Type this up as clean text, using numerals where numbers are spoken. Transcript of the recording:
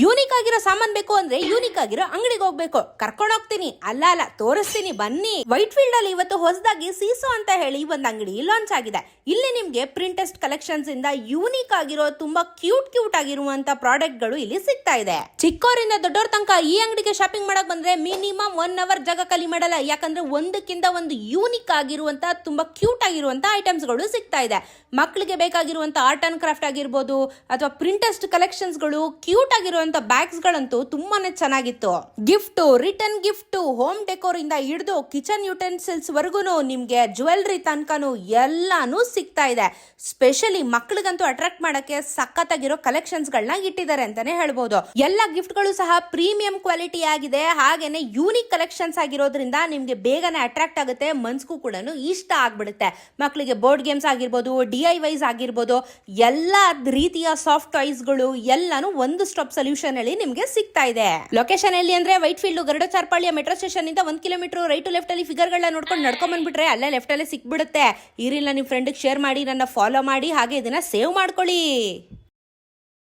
Unique ಆಗಿರೋ ಸಾಮಾನ್ ಬೇಕು ಅಂದ್ರೆ ಯೂನಿಕ್ ಆಗಿರೋ ಅಂಗಡಿಗೆ ಹೋಗ್ಬೇಕು. ಕರ್ಕೊಂಡು ಹೋಗ್ತೀನಿ, ಅಲ್ಲ ತೋರಿಸ್ತೀನಿ, ಬನ್ನಿ. ವೈಟ್ ಫೀಲ್ಡ್ ಅಲ್ಲಿ ಇವತ್ತು ಹೊಸದಾಗಿ ಸೀಸೋ ಅಂತ ಹೇಳಿ ಒಂದು ಅಂಗಡಿ ಲಾಂಚ್ ಆಗಿದೆ. ಇಲ್ಲಿ ನಿಮ್ಗೆ ಪ್ರಿಂಟೆಸ್ಟ್ ಕಲೆಕ್ಷನ್ಸ್ ಇಂದ ಯೂನಿಕ್ ಆಗಿರೋ ತುಂಬಾ ಕ್ಯೂಟ್ ಆಗಿರುವಂತ ಪ್ರಾಡಕ್ಟ್ ಗಳು ಇಲ್ಲಿ ಸಿಗ್ತಾ ಇದೆ. ಚಿಕ್ಕವರಿಂದ ದೊಡ್ಡವ್ರ ತನಕ ಈ ಅಂಗಡಿಗೆ ಶಾಪಿಂಗ್ ಮಾಡಕ್ ಬಂದ್ರೆ ಮಿನಿಮಮ್ 1 ಅವರ್ ಜಾಗ ಖಾಲಿ ಮಾಡಲ್ಲ. ಯಾಕಂದ್ರೆ ಒಂದಕ್ಕಿಂತ ಒಂದು ಯೂನಿಕ್ ಆಗಿರುವಂತ ತುಂಬಾ ಕ್ಯೂಟ್ ಆಗಿರುವಂತ ಐಟಮ್ಸ್ ಗಳು ಸಿಗ್ತಾ ಇದೆ. ಮಕ್ಕಳಿಗೆ ಬೇಕಾಗಿರುವಂತ ಆರ್ಟ್ ಅಂಡ್ ಕ್ರಾಫ್ಟ್ ಆಗಿರ್ಬೋದು ಅಥವಾ ಪ್ರಿಂಟೆಸ್ಟ್ ಕಲೆಕ್ಷನ್ಸ್ ಗಳು, ಕ್ಯೂಟ್ ಆಗಿರುವಂತ ಬ್ಯಾಗ್ಸ್ ಗಳಂತೂ ತುಂಬಾನೇ ಚೆನ್ನಾಗಿತ್ತು. Gift, return gift, home decor ಇಂದ ಹಿಡಿದು ಕಿಚನ್ ಯುಟೆನ್ಸಿಲ್ಸ್ ವರ್ಗುನು ನಿಮ್ಗೆ ಜ್ಯುವೆಲ್ರಿ ತನಕನು ಎಲ್ಲಾನು ಸಿಗ್ತಾ ಇದೆ. ಸ್ಪೆಷಲಿ ಮಕ್ಕಳಿಗಂತೂ ಅಟ್ರಾಕ್ಟ್ ಮಾಡಕ್ಕೆ ಸಖತ್ತಾಗಿರೋ ಕಲೆಕ್ಷನ್ಸ್ ಗಳನ್ನ ಇಟ್ಟಿದ್ದಾರೆ ಅಂತಾನೆ ಹೇಳ್ಬೋದು. ಎಲ್ಲ ಗಿಫ್ಟ್ ಗಳು ಸಹ ಪ್ರೀಮಿಯಂ ಕ್ವಾಲಿಟಿ ಆಗಿದೆ. ಹಾಗೇನೆ ಯೂನಿಕ್ ಕಲೆಕ್ಷನ್ಸ್ ಆಗಿರೋದ್ರಿಂದ ನಿಮ್ಗೆ ಬೇಗನೆ ಅಟ್ರಾಕ್ಟ್ ಆಗುತ್ತೆ, ಮನ್ಸ್ಗೂ ಕೂಡ ಇಷ್ಟ ಆಗ್ಬಿಡುತ್ತೆ. ಮಕ್ಕಳಿಗೆ ಬೋರ್ಡ್ ಗೇಮ್ಸ್ ಆಗಿರ್ಬೋದು, DIYs ಆಗಿರ್ಬೋದು, ಎಲ್ಲಾ ರೀತಿಯ ಸಾಫ್ಟ್ ಟಾಯ್ಸ್ ಗಳು ಎಲ್ಲಾನು ಒಂದು ಸ್ಟಾಪ್ ಸೊಲ್ಯೂಷನ್ ಅಲ್ಲಿ ನಿಮ್ಗೆ ಸಿಗ್ತಾ ಇದೆ. ಲೊಕೇಶನ್ ಎಲ್ಲಿ ಅಂದ್ರೆ ವೈಟ್ ಫೀಲ್ಡ್ ಗರುಡಚಾರ್ಪಾಳ್ಯ ಮೆಟ್ರೋ ಸ್ಟೇಷನ್ ಇಂದ 1 ಕಿಲೋಮೀಟರ್ ರೈಟ್ ಲೆಫ್ಟ್ ಅಲ್ಲಿ ಫಿಗರ್ ಗಳನ್ನ ನೋಡ್ಕೊಂಡು ನಡ್ಕೊಂಡ್ ಬಂದ್ಬಿಟ್ರೆ ಅಲ್ಲೇ ಲೆಫ್ಟ್ ಅಲ್ಲಿ ಸಿಕ್ಬಿಡುತ್ತೆ. ಈ ರೀಲ್ ನಿಮ್ ಫ್ರೆಂಡ್ ಶೇರ್ ಮಾಡಿ, ನನ್ನ ಫಾಲೋ ಮಾಡಿ, ಹಾಗೆ ಇದನ್ನ ಸೇವ್ ಮಾಡ್ಕೊಳ್ಳಿ.